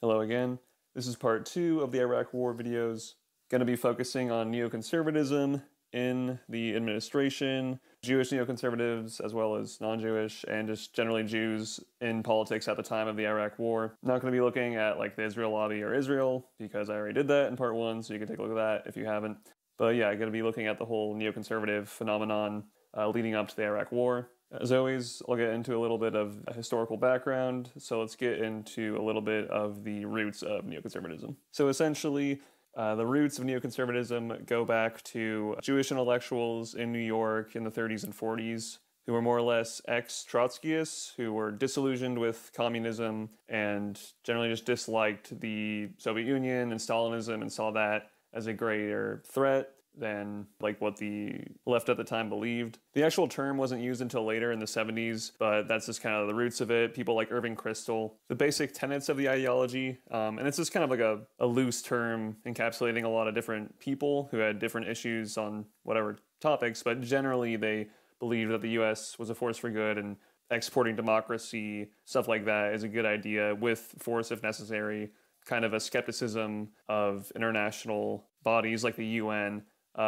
Hello again. This is part 2 of the Iraq War videos. Going to be focusing on neoconservatism in the administration, Jewish neoconservatives as well as non-Jewish, and just generally Jews in politics at the time of the Iraq War. Not going to be looking at like the Israel lobby or Israel, because I already did that in part 1, so you can take a look at that if you haven't. But yeah, I'm going to be looking at the whole neoconservative phenomenon leading up to the Iraq War. As always, I'll get into a little bit of a historical background, so let's get into a little bit of the roots of neoconservatism. So essentially, the roots of neoconservatism go back to Jewish intellectuals in New York in the 30s and 40s, who were more or less ex-Trotskyists, who were disillusioned with communism and generally just disliked the Soviet Union and Stalinism and saw that as a greater threat than like what the left at the time believed. The actual term wasn't used until later in the 70s, but that's just kind of the roots of it. People like Irving Kristol, the basic tenets of the ideology, and it's just kind of like a loose term encapsulating a lot of different people who had different issues on whatever topics, but generally they believed that the US was a force for good and exporting democracy, stuff like that, is a good idea with force if necessary. Kind of a skepticism of international bodies like the UN.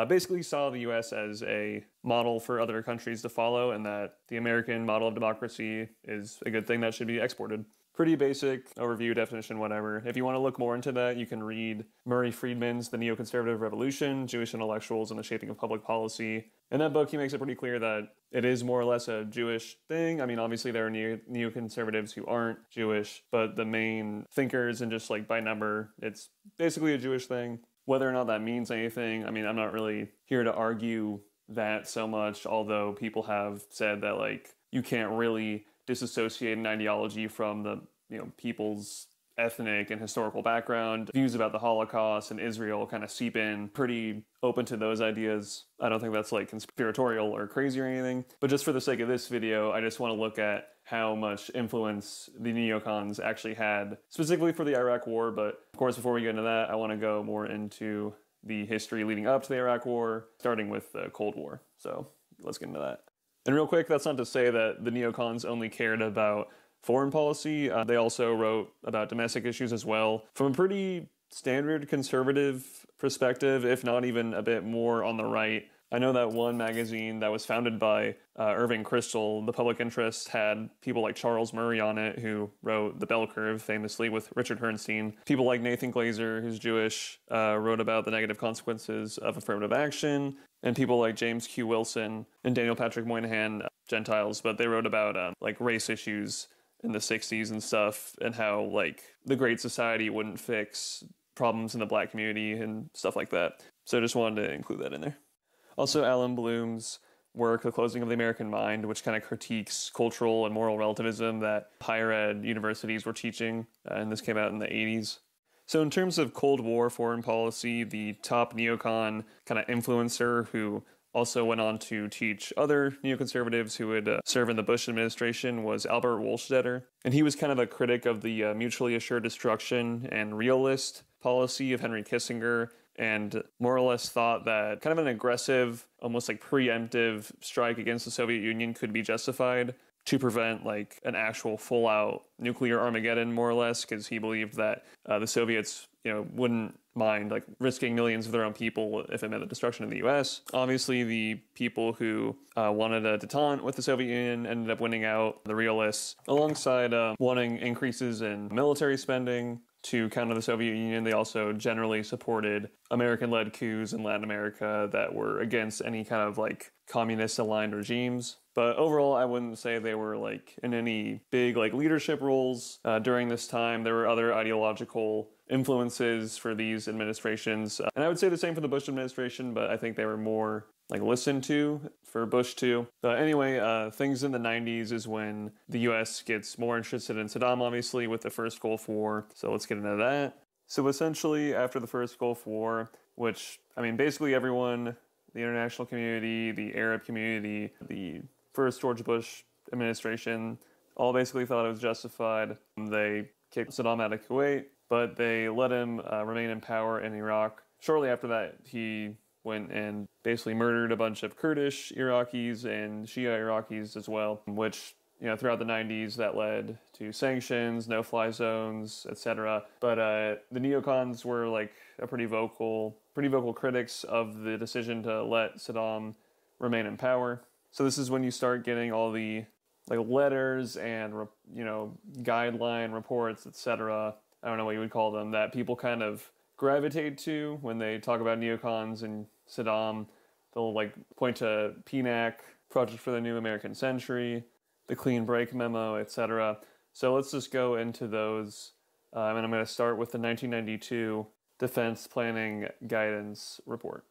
Basically saw the US as a model for other countries to follow, and that the American model of democracy is a good thing that should be exported. Pretty basic overview, definition, whatever. If you want to look more into that, you can read Murray Friedman's The Neoconservative Revolution, Jewish Intellectuals and the Shaping of Public Policy. In that book, he makes it pretty clear that it is more or less a Jewish thing. I mean, obviously there are neoconservatives who aren't Jewish, but the main thinkers and just like by number, it's basically a Jewish thing. Whether or not that means anything, I mean, I'm not really here to argue that so much, although people have said that like you can't really disassociate an ideology from the, people's ethnic and historical background. Views about the Holocaust and Israel kind of seep in. Pretty open to those ideas. I don't think that's like conspiratorial or crazy or anything, but just for the sake of this video, I just want to look at how much influence the neocons actually had, specifically for the Iraq War. But of course, before we get into that, I want to go more into the history leading up to the Iraq War, starting with the Cold War. So let's get into that. And real quick, that's not to say that the neocons only cared about foreign policy. They also wrote about domestic issues as well, from a pretty standard conservative perspective, if not even a bit more on the right. I know that one magazine that was founded by Irving Kristol, The Public Interest, had people like Charles Murray on it, who wrote The Bell Curve famously with Richard Herrnstein. People like Nathan Glazer, who's Jewish, wrote about the negative consequences of affirmative action. And people like James Q. Wilson and Daniel Patrick Moynihan, Gentiles, but they wrote about like race issues in the 60s and stuff, and how like the Great Society wouldn't fix problems in the black community and stuff like that. So I just wanted to include that in there. Also, Alan Bloom's work, The Closing of the American Mind, which kind of critiques cultural and moral relativism that higher ed universities were teaching, and this came out in the 80s. So in terms of Cold War foreign policy, the top neocon kind of influencer who also went on to teach other neoconservatives who would serve in the Bush administration was Albert Wohlstetter. And he was kind of a critic of the mutually assured destruction and realist policy of Henry Kissinger, and more or less thought that kind of an aggressive, almost like preemptive strike against the Soviet Union could be justified to prevent like an actual full-out nuclear Armageddon, more or less, because he believed that the Soviets, wouldn't mind like risking millions of their own people if it meant the destruction of the US. Obviously, the people who wanted a detente with the Soviet Union ended up winning out, the realists, alongside wanting increases in military spending to counter the Soviet Union. They also generally supported American-led coups in Latin America that were against any kind of like communist-aligned regimes. But overall, I wouldn't say they were like in any big like leadership roles during this time. There were other ideological influences for these administrations. And I would say the same for the Bush administration, but I think they were more like listened to for Bush too. But anyway, things in the 90s is when the US gets more interested in Saddam, obviously, with the first Gulf War. So let's get into that. So essentially, after the first Gulf War, which, I mean, basically everyone, the international community, the Arab community, the first George Bush administration, all basically thought it was justified. They kicked Saddam out of Kuwait, but they let him remain in power in Iraq. Shortly after that, he went and basically murdered a bunch of Kurdish Iraqis and Shia Iraqis as well, which throughout the 90s that led to sanctions, no-fly zones, etc. But the neocons were like a pretty vocal critics of the decision to let Saddam remain in power. So this is when you start getting all the like letters and guideline reports, etc. I don't know what you would call them, that people kind of gravitate to when they talk about neocons and Saddam. They'll like point to PNAC, Project for the New American Century, the Clean Break Memo, etc. So let's just go into those, and I'm going to start with the 1992 Defense Planning Guidance Report.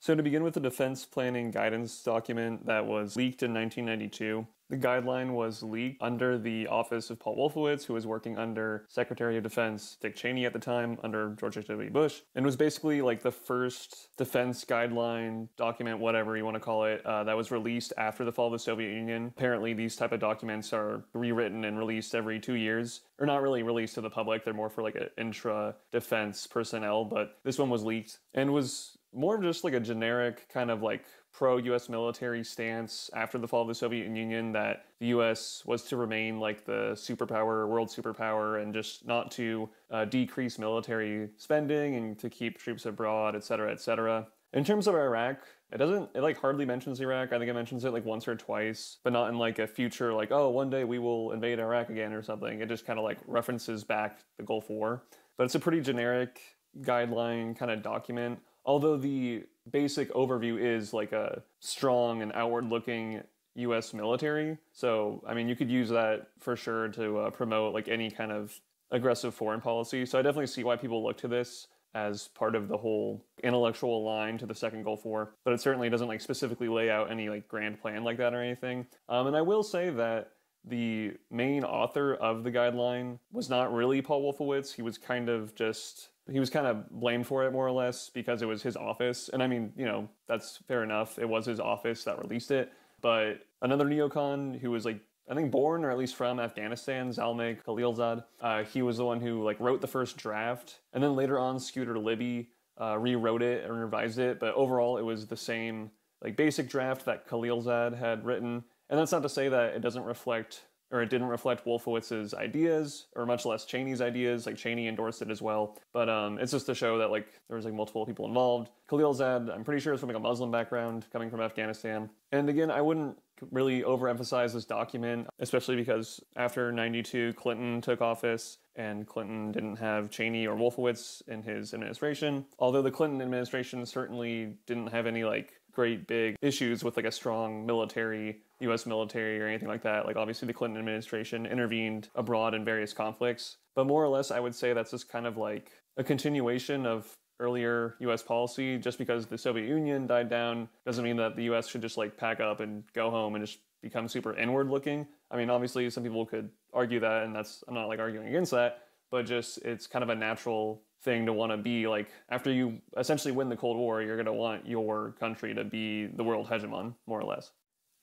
So to begin with the Defense Planning Guidance document that was leaked in 1992, the guideline was leaked under the office of Paul Wolfowitz, who was working under Secretary of Defense Dick Cheney at the time, under George H.W. Bush, and was basically like the first defense guideline document, whatever you want to call it, that was released after the fall of the Soviet Union. Apparently, these type of documents are rewritten and released every 2 years, or not really released to the public. They're more for like an intra-defense personnel, but this one was leaked and was more of just like a generic kind of like pro-US military stance after the fall of the Soviet Union, that the US was to remain like the superpower, world superpower, and just not to decrease military spending and to keep troops abroad, etc., etc. In terms of Iraq, it like hardly mentions Iraq. I think it mentions it like once or twice, but not in like a future like, oh, one day we will invade Iraq again or something. It just kind of like references back the Gulf War. But it's a pretty generic guideline kind of document. Although the basic overview is like a strong and outward-looking U.S. military. So, I mean, you could use that for sure to promote like any kind of aggressive foreign policy. So I definitely see why people look to this as part of the whole intellectual line to the Second Gulf War. But it certainly doesn't like specifically lay out any like grand plan like that or anything. And I will say that the main author of the guideline was not really Paul Wolfowitz. He was kind of blamed for it more or less because it was his office. And I mean, that's fair enough. It was his office that released it. But another neocon who was like, I think born or at least from Afghanistan, Zalmay Khalilzad, he was the one who like wrote the first draft. And then later on, Scooter Libby rewrote it and revised it. But overall, it was the same like basic draft that Khalilzad had written. And that's not to say that it didn't reflect Wolfowitz's ideas, or much less Cheney's ideas. Like Cheney endorsed it as well. But it's just to show that like there was like multiple people involved. Khalilzad, I'm pretty sure is from like a Muslim background, coming from Afghanistan. And again, I wouldn't really overemphasize this document, especially because after 92, Clinton took office, and Clinton didn't have Cheney or Wolfowitz in his administration. Although the Clinton administration certainly didn't have any like great big issues with like a strong U.S. military or anything like that. Like obviously the Clinton administration intervened abroad in various conflicts, but more or less I would say that's just kind of like a continuation of earlier U.S. policy. Just because the Soviet Union died down doesn't mean that the U.S. should just like pack up and go home and just become super inward looking. I mean, obviously some people could argue that, and I'm not like arguing against that, but just it's kind of a natural thing to want to be like, after you essentially win the Cold War, you're going to want your country to be the world hegemon, more or less.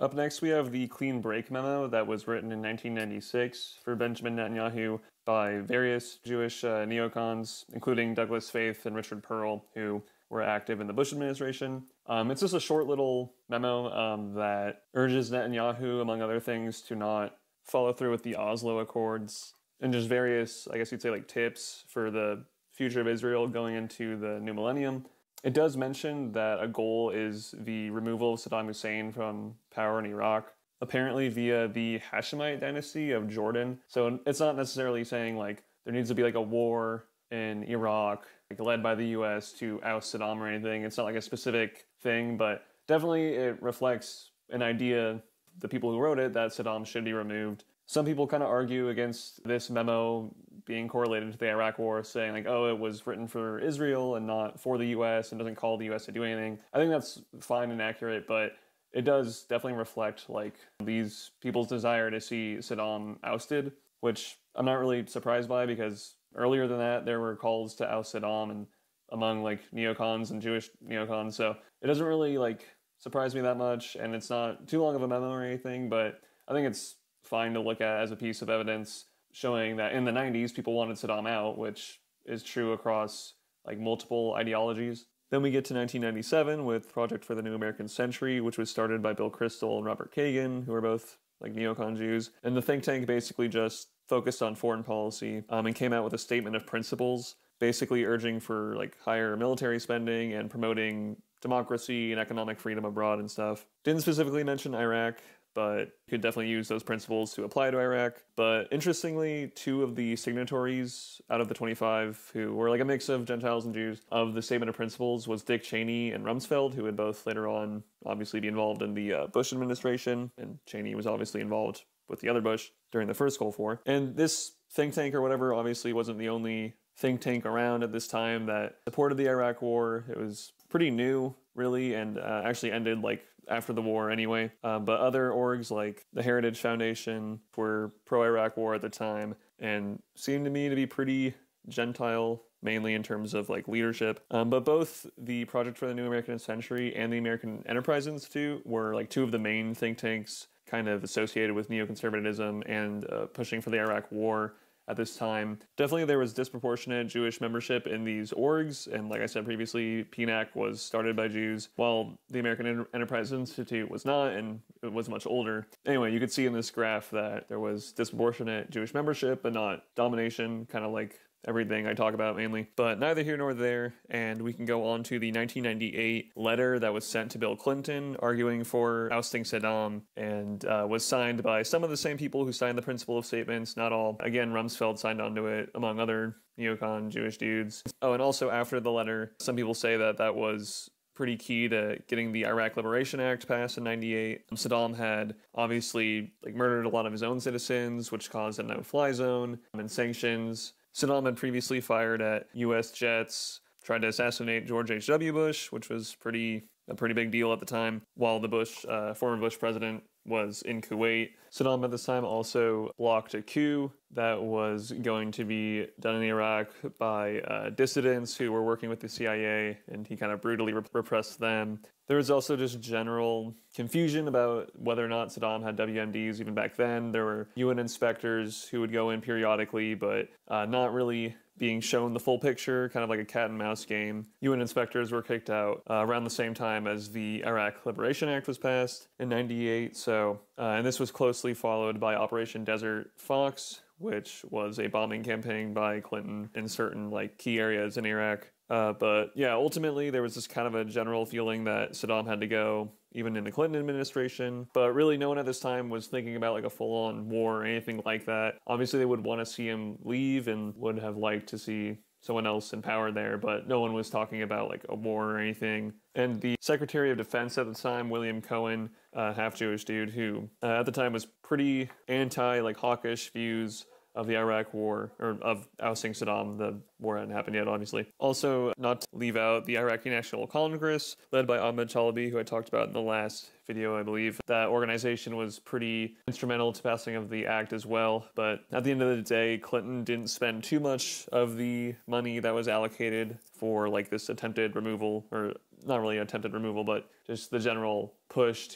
Up next, we have the Clean Break Memo that was written in 1996 for Benjamin Netanyahu by various Jewish neocons, including Douglas Faith and Richard Pearl, who were active in the Bush administration. It's just a short little memo that urges Netanyahu, among other things, to not follow through with the Oslo Accords, and just various, I guess you'd say, like tips for the future of Israel going into the new millennium. It does mention that a goal is the removal of Saddam Hussein from power in Iraq, apparently via the Hashemite dynasty of Jordan. So it's not necessarily saying like there needs to be like a war in Iraq like led by the US to oust Saddam or anything. It's not like a specific thing, but definitely it reflects an idea, the people who wrote it, that Saddam should be removed. Some people kind of argue against this memo being correlated to the Iraq War, saying like, oh, it was written for Israel and not for the US and doesn't call the US to do anything. I think that's fine and accurate, but it does definitely reflect like these people's desire to see Saddam ousted, which I'm not really surprised by, because earlier than that, there were calls to oust Saddam and among like neocons and Jewish neocons. So it doesn't really like surprise me that much, and it's not too long of a memo or anything, but I think it's fine to look at as a piece of evidence showing that in the 90s people wanted Saddam out, which is true across like multiple ideologies. Then we get to 1997 with Project for the New American Century, which was started by Bill Kristol and Robert Kagan, who are both like neocon Jews. And the think tank basically just focused on foreign policy and came out with a statement of principles, basically urging for like higher military spending and promoting democracy and economic freedom abroad and stuff. Didn't specifically mention Iraq, but you could definitely use those principles to apply to Iraq. But interestingly, 2 of the signatories out of the 25, who were like a mix of Gentiles and Jews, of the Statement of Principles was Dick Cheney and Rumsfeld, who would both later on obviously be involved in the Bush administration, and Cheney was obviously involved with the other Bush during the first Gulf War. And this think tank or whatever obviously wasn't the only think tank around at this time that supported the Iraq War. It was pretty new, really, and actually ended like after the war anyway. But other orgs like the Heritage Foundation were pro-Iraq war at the time and seemed to me to be pretty Gentile, mainly in terms of like leadership. But both the Project for the New American Century and the American Enterprise Institute were like 2 of the main think tanks kind of associated with neoconservatism and pushing for the Iraq war at this time. Definitely there was disproportionate Jewish membership in these orgs, and like I said previously, PNAC was started by Jews, while the American Enterprise Institute was not, and it was much older. Anyway, you could see in this graph that there was disproportionate Jewish membership, but not domination, kind of like everything I talk about mainly. But neither here nor there, and we can go on to the 1998 letter that was sent to Bill Clinton arguing for ousting Saddam, and was signed by some of the same people who signed the principle of statements, not all. Again, Rumsfeld signed onto it, among other neocon Jewish dudes. Oh, and also after the letter, some people say that that was pretty key to getting the Iraq Liberation Act passed in 98. Saddam had obviously like murdered a lot of his own citizens, which caused a no-fly zone and sanctions. Saddam had previously fired at U.S. jets, tried to assassinate George H.W. Bush, which was a pretty big deal at the time, while the former Bush president was in Kuwait. Saddam at this time also blocked a coup that was going to be done in Iraq by dissidents who were working with the CIA, and he kind of brutally repressed them. There was also just general confusion about whether or not Saddam had WMDs even back then. There were UN inspectors who would go in periodically, but not really being shown the full picture, kind of like a cat and mouse game. UN inspectors were kicked out around the same time as the Iraq Liberation Act was passed in 98. And this was closely followed by Operation Desert Fox, which was a bombing campaign by Clinton in certain like key areas in Iraq. But yeah, ultimately there was this kind of a general feeling that Saddam had to go, even in the Clinton administration. But really no one at this time was thinking about like a full-on war or anything like that. Obviously they would want to see him leave and would have liked to see someone else in power there, but no one was talking about like a war or anything. And the Secretary of Defense at the time, William Cohen, half-Jewish dude who at the time was pretty anti like hawkish views of the Iraq war, or of ousting Saddam. The war hadn't happened yet, obviously. Also, not to leave out the Iraqi National Congress, led by Ahmad Chalabi, who I talked about in the last video, I believe. That organization was pretty instrumental to passing of the act as well, but at the end of the day, Clinton didn't spend too much of the money that was allocated for like this attempted removal, or not really attempted removal, but just the general push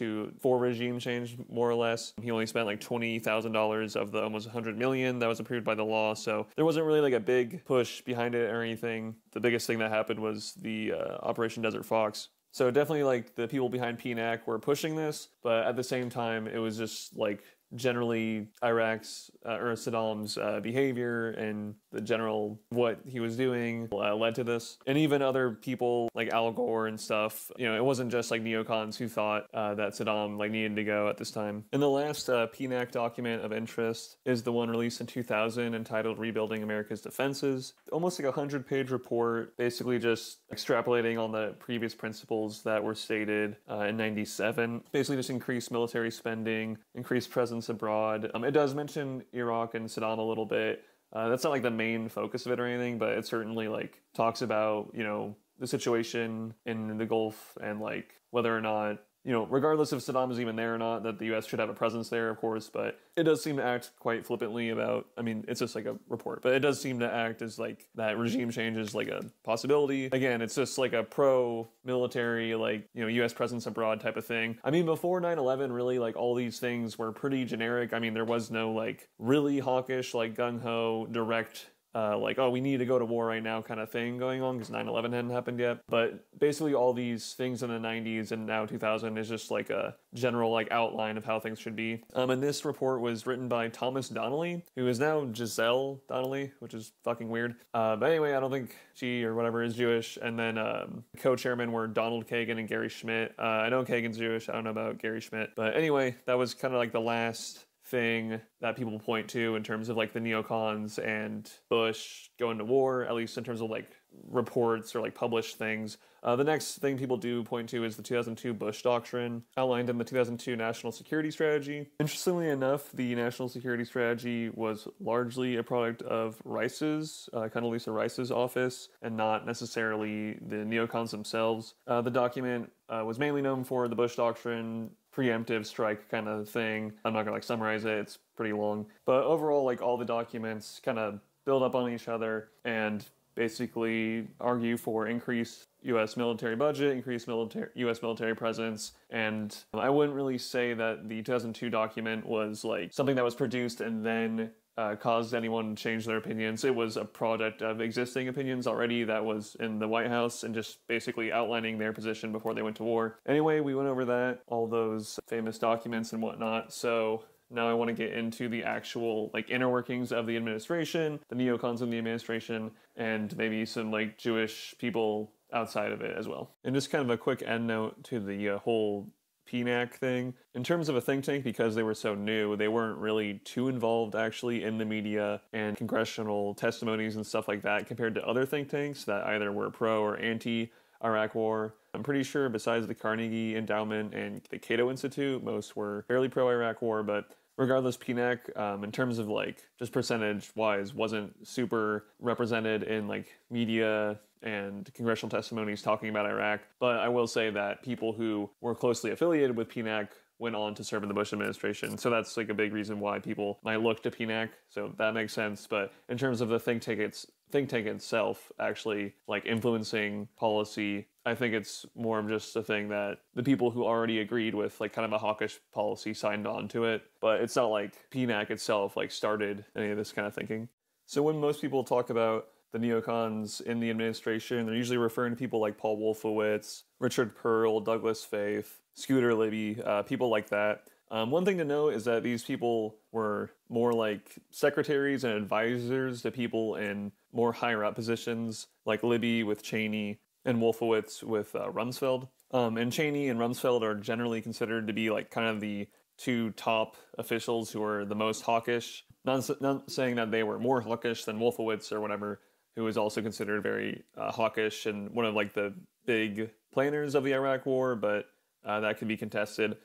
for regime change, more or less. He only spent like $20,000 of the almost $100 million that was approved by the law, so there wasn't really like a big push behind it or anything. The biggest thing that happened was the Operation Desert Fox. So definitely like the people behind PNAC were pushing this, but at the same time, it was just like generally Iraq's or Saddam's behavior and the general what he was doing led to this. And even other people like Al Gore and stuff, you know, it wasn't just like neocons who thought that Saddam like needed to go at this time. And the last PNAC document of interest is the one released in 2000 entitled Rebuilding America's Defenses. Almost like a 100-page report, basically just extrapolating on the previous principles that were stated in 97. Basically just increased military spending, increased presence abroad. It does mention Iraq and Saddam a little bit. That's not like the main focus of it or anything, but it certainly like talks about, you know, the situation in the Gulf and like whether or not, you know, regardless if Saddam is even there or not, that the U.S. should have a presence there, of course, but it does seem to act quite flippantly about, I mean, it's just like a report, but it does seem to act as like that regime change is like a possibility. Again, it's just like a pro-military, like, you know, U.S. presence abroad type of thing. I mean, before 9/11, really, like, all these things were pretty generic. I mean, there was no, like, really hawkish, like, gung-ho, direct like, oh, we need to go to war right now kind of thing going on because 9/11 hadn't happened yet. But basically all these things in the 90s and now 2000 is just like a general like outline of how things should be. And this report was written by Thomas Donnelly, who is now Giselle Donnelly, which is fucking weird. But anyway, I don't think she or whatever is Jewish. And then co-chairmen were Donald Kagan and Gary Schmidt. I know Kagan's Jewish. I don't know about Gary Schmidt. But anyway, that was kind of like the last thing that people point to in terms of like the neocons and Bush going to war, at least in terms of like reports or like published things. The next thing people do point to is the 2002 Bush Doctrine outlined in the 2002 National Security Strategy. Interestingly enough, the National Security Strategy was largely a product of Rice's, Condoleezza Rice's office, and not necessarily the neocons themselves. The document was mainly known for the Bush Doctrine, preemptive strike kind of thing. I'm not gonna like summarize it, it's pretty long. But overall, like all the documents kind of build up on each other and basically argue for increased U.S. military budget, increased U.S. military presence, and I wouldn't really say that the 2002 document was like something that was produced and then caused anyone to change their opinions. It was a product of existing opinions already that was in the White House and just basically outlining their position before they went to war. Anyway, we went over that, all those famous documents and whatnot, so now I want to get into the actual like inner workings of the administration, the neocons in the administration, and maybe some like Jewish people outside of it as well. And just kind of a quick end note to the whole PNAC thing. In terms of a think tank, because they were so new, they weren't really too involved actually in the media and congressional testimonies and stuff like that compared to other think tanks that either were pro or anti Iraq war. I'm pretty sure besides the Carnegie Endowment and the Cato Institute, most were fairly pro-Iraq war, but regardless, PNAC, in terms of like just percentage-wise, wasn't super represented in like media and congressional testimonies talking about Iraq. But I will say that people who were closely affiliated with PNAC went on to serve in the Bush administration. So that's like a big reason why people might look to PNAC. So that makes sense. But in terms of the think tank itself actually like influencing policy, I think it's more of just a thing that the people who already agreed with like kind of a hawkish policy signed on to it. But it's not like PNAC itself like started any of this kind of thinking. So when most people talk about the neocons in the administration, they're usually referring to people like Paul Wolfowitz, Richard Pearl, Douglas Faith, Scooter Libby, people like that. One thing to note is that these people were more like secretaries and advisors to people in more higher up positions, like Libby with Cheney and Wolfowitz with Rumsfeld. And Cheney and Rumsfeld are generally considered to be like kind of the two top officials who are the most hawkish. Not saying that they were more hawkish than Wolfowitz or whatever, who is also considered very hawkish and one of like the big planners of the Iraq war, but that could be contested.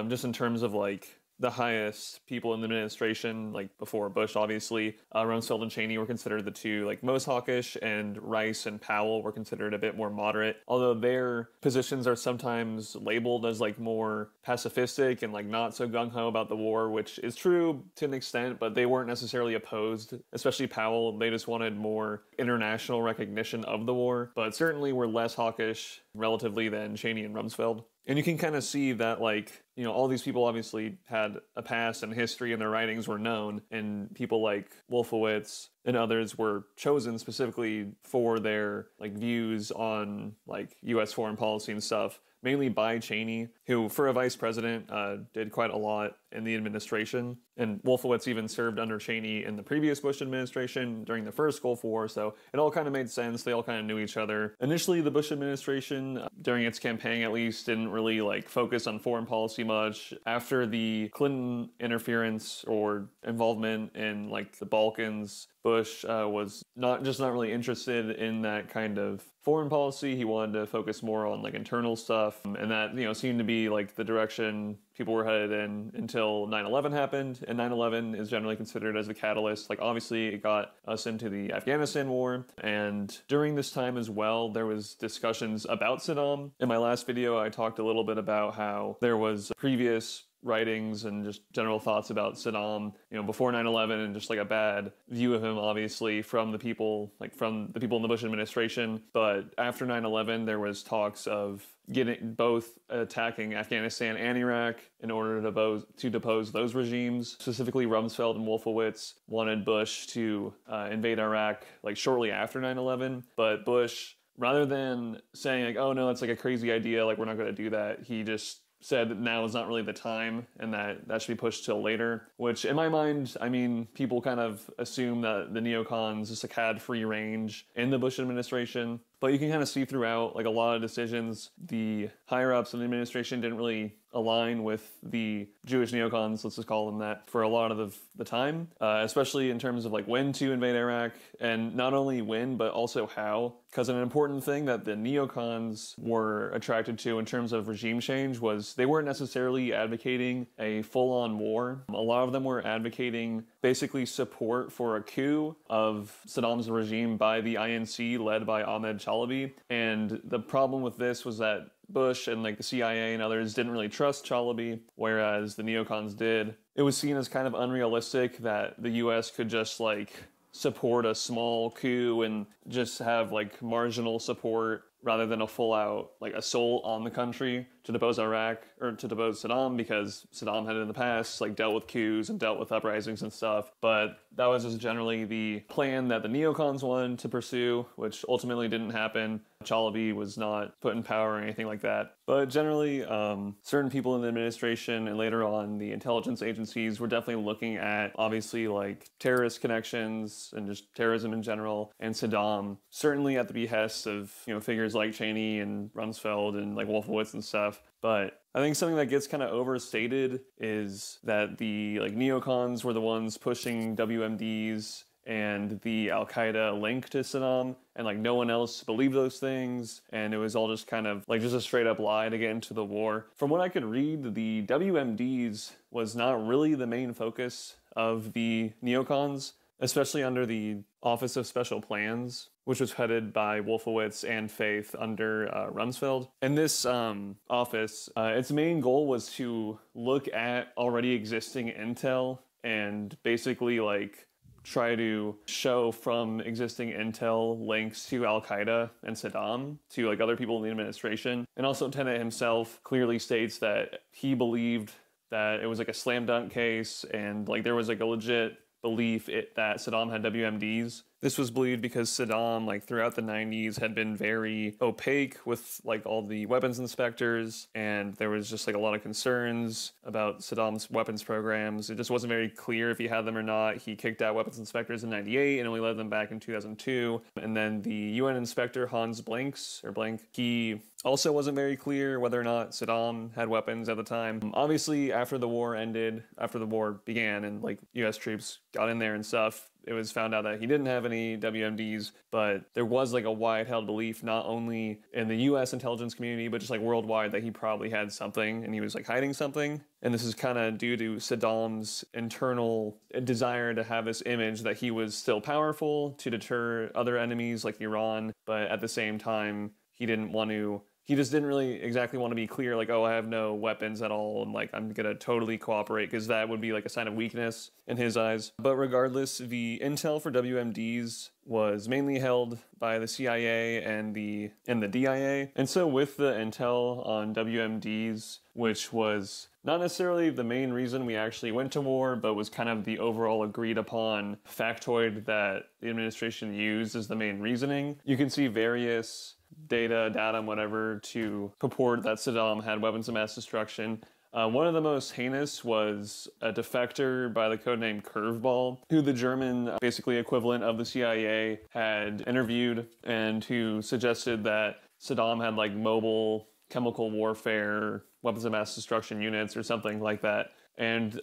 Just in terms of like the highest people in the administration, like before Bush, obviously, Rumsfeld and Cheney were considered the two like most hawkish, and Rice and Powell were considered a bit more moderate, although their positions are sometimes labeled as like more pacifistic and like not so gung-ho about the war, which is true to an extent, but they weren't necessarily opposed, especially Powell. They just wanted more international recognition of the war, but certainly were less hawkish relatively than Cheney and Rumsfeld. And you can kind of see that, like, you know, all these people obviously had a past and history and their writings were known, and people like Wolfowitz and others were chosen specifically for their, like, views on, like, U.S. foreign policy and stuff, mainly by Cheney, who, for a vice president, did quite a lot in the administration. And Wolfowitz even served under Cheney in the previous Bush administration during the first Gulf War, so it all kind of made sense. They all kind of knew each other. Initially, the Bush administration, during its campaign at least, didn't really like focus on foreign policy much. After the Clinton interference or involvement in like the Balkans, Bush was not really interested in that kind of foreign policy. He wanted to focus more on like internal stuff, and that, you know, seemed to be like the direction people were headed in until 9/11 happened. And 9/11 is generally considered as the catalyst. Like, obviously it got us into the Afghanistan war, and during this time as well there was discussions about Saddam. In my last video I talked a little bit about how there was previous writings and just general thoughts about Saddam, before 9/11, and just like a bad view of him, obviously, from the people in the Bush administration. But after 9/11, there was talks of both attacking Afghanistan and Iraq in order to depose those regimes. Specifically, Rumsfeld and Wolfowitz wanted Bush to invade Iraq shortly after 9/11, but Bush, rather than saying oh no, that's a crazy idea, we're not going to do that, he just said that now is not really the time and that should be pushed till later, which in my mind, people kind of assume that the neocons just had free range in the Bush administration. But you can kind of see throughout a lot of decisions, the higher ups of the administration didn't really align with the Jewish neocons, let's just call them that, for a lot of the time, especially in terms of when to invade Iraq, and not only when, but also how. Because an important thing that the neocons were attracted to in terms of regime change was they weren't necessarily advocating a full-on war. A lot of them were advocating basically support for a coup of Saddam's regime by the INC led by Ahmad. And the problem with this was that Bush and the CIA and others didn't really trust Chalabi, whereas the neocons did. It was seen as kind of unrealistic that the US could just support a small coup and just have marginal support rather than a full-out assault on the country to depose Iraq or to depose Saddam, because Saddam had in the past dealt with coups and dealt with uprisings and stuff. But that was just generally the plan that the neocons wanted to pursue, which ultimately didn't happen. Chalabi was not put in power or anything like that. But generally, certain people in the administration and later on the intelligence agencies were definitely looking at, obviously, terrorist connections and just terrorism in general, and Saddam, certainly at the behest of, figures like Cheney and Rumsfeld and Wolfowitz and stuff. But I think something that gets kind of overstated is that the neocons were the ones pushing WMDs and the Al-Qaeda link to Saddam, and no one else believed those things, and it was all just kind of just a straight up lie to get into the war. From what I could read, the WMDs was not really the main focus of the neocons, especially under the Office of Special Plans, which was headed by Wolfowitz and Faith under Rumsfeld. And this office, its main goal was to look at already existing intel and basically try to show from existing intel links to Al-Qaeda and Saddam to other people in the administration. And also Tenet himself clearly states that he believed that it was a slam dunk case and there was a legit belief that Saddam had WMDs. This was believed because Saddam, throughout the 90s, had been very opaque with, all the weapons inspectors, and there was just, a lot of concerns about Saddam's weapons programs. It just wasn't very clear if he had them or not. He kicked out weapons inspectors in 98 and only let them back in 2002. And then the UN inspector, Hans Blank, he also wasn't very clear whether or not Saddam had weapons at the time. Obviously, after the war began, and, US troops got in there and stuff, it was found out that he didn't have any WMDs, but there was a wide held belief, not only in the US intelligence community, but just worldwide, that he probably had something and he was hiding something. And this is kind of due to Saddam's internal desire to have this image that he was still powerful to deter other enemies like Iran, but at the same time, he just didn't really exactly want to be clear, I have no weapons at all, and I'm gonna totally cooperate, because that would be a sign of weakness in his eyes. But regardless, the intel for WMDs was mainly held by the CIA and the DIA. And so with the intel on WMDs, which was not necessarily the main reason we actually went to war, but was kind of the overall agreed upon factoid that the administration used as the main reasoning, you can see various data, whatever, to purport that Saddam had weapons of mass destruction. One of the most heinous was a defector by the codename Curveball, who the German basically equivalent of the CIA had interviewed, and who suggested that Saddam had mobile chemical warfare, weapons of mass destruction units or something like that. And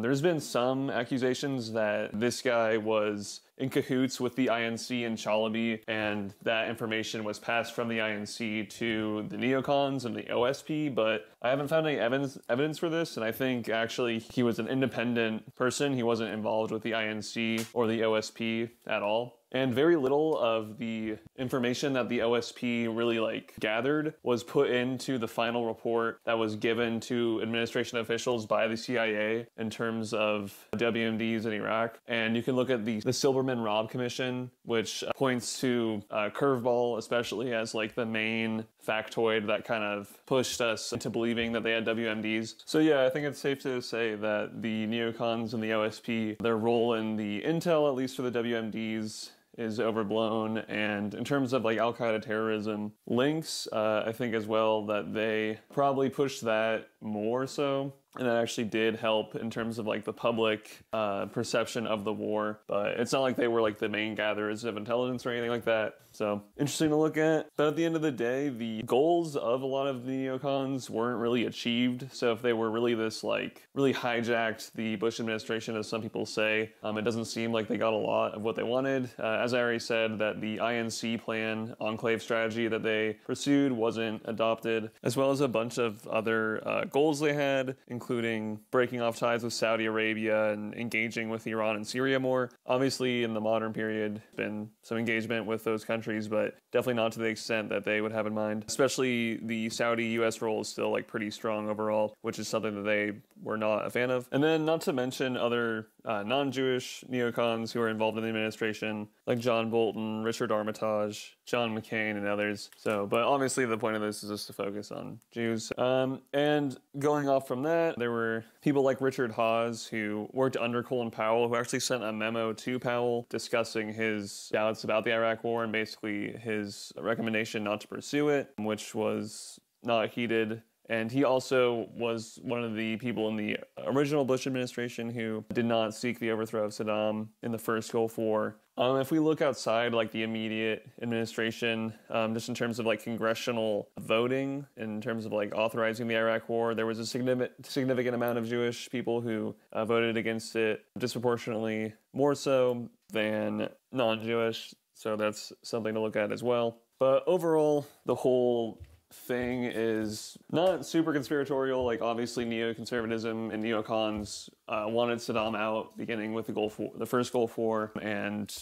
there's been some accusations that this guy was in cahoots with the INC and Chalabi, and that information was passed from the INC to the neocons and the OSP, but I haven't found any evidence for this, and I think actually he was an independent person. He wasn't involved with the INC or the OSP at all. And very little of the information that the OSP really like gathered was put into the final report that was given to administration officials by the CIA in terms of WMDs in Iraq. And you can look at the Silberman-Robb Commission, which points to Curveball especially as like the main factoid that kind of pushed us into believing that they had WMDs. So yeah, I think it's safe to say that the Neocons and the OSP, their role in the intel, at least for the WMDs, is overblown. And in terms of like Al-Qaeda terrorism links, I think as well that they probably pushed that more so. And that actually did help in terms of like the public perception of the war. But it's not like they were like the main gatherers of intelligence or anything like that. So interesting to look at. But at the end of the day, the goals of a lot of the neocons weren't really achieved. So if they were really this like really hijacked the Bush administration, as some people say, it doesn't seem like they got a lot of what they wanted. As I already said, that the INC plan, enclave strategy that they pursued wasn't adopted, as well as a bunch of other goals they had, including breaking off ties with Saudi Arabia and engaging with Iran and Syria more. Obviously, in the modern period, there's been some engagement with those countries, but definitely not to the extent that they would have in mind. Especially the Saudi-US role is still like pretty strong overall, which is something that they were not a fan of. And then not to mention other non-Jewish neocons who are involved in the administration, like John Bolton, Richard Armitage, John McCain, and others. So, but obviously the point of this is just to focus on Jews. And going off from that, there were people like Richard Hawes, who worked under Colin Powell, who actually sent a memo to Powell discussing his doubts about the Iraq War and basically his recommendation not to pursue it, which was not heeded. And he also was one of the people in the original Bush administration who did not seek the overthrow of Saddam in the first Gulf War. If we look outside like the immediate administration, just in terms of like congressional voting, in terms of like authorizing the Iraq War, there was a significant amount of Jewish people who voted against it, disproportionately more so than non-Jewish. So that's something to look at as well. But overall, the whole thing is not super conspiratorial. Like obviously neoconservatism and neocons wanted Saddam out beginning with the Gulf War, the first Gulf War, and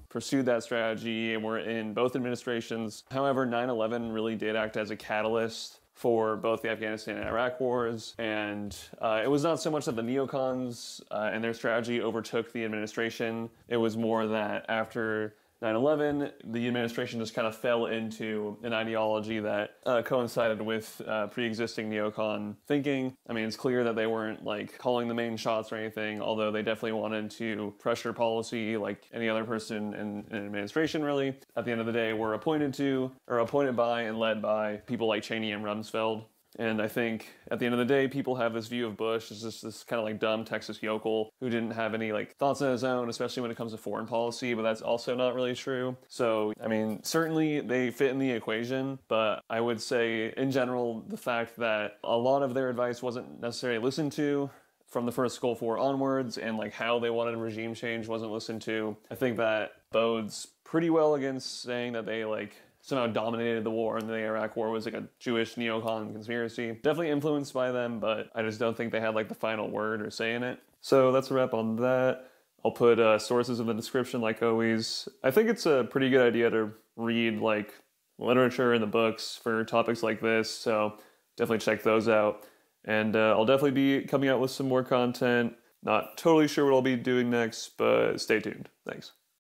pursued that strategy and were in both administrations. However, 9/11 really did act as a catalyst for both the Afghanistan and Iraq wars, and it was not so much that the neocons and their strategy overtook the administration. It was more that after 9/11, the administration just kind of fell into an ideology that coincided with pre-existing neocon thinking. I mean, it's clear that they weren't like calling the main shots or anything, although they definitely wanted to pressure policy like any other person in an administration, really. At the end of the day, were appointed by and led by people like Cheney and Rumsfeld. And I think at the end of the day, people have this view of Bush as just this kind of like dumb Texas yokel who didn't have any like thoughts on his own, especially when it comes to foreign policy, but that's also not really true. So, I mean, certainly they fit in the equation, but I would say in general, the fact that a lot of their advice wasn't necessarily listened to from the first Gulf War onwards, and like how they wanted regime change wasn't listened to, I think that bodes pretty well against saying that they like somehow dominated the war and the Iraq War was like a Jewish neocon conspiracy. Definitely influenced by them, but I just don't think they had like the final word or say in it. So that's a wrap on that. I'll put sources in the description like always. I think it's a pretty good idea to read like literature in the books for topics like this, so definitely check those out. And I'll definitely be coming out with some more content. Not totally sure what I'll be doing next, but stay tuned. Thanks.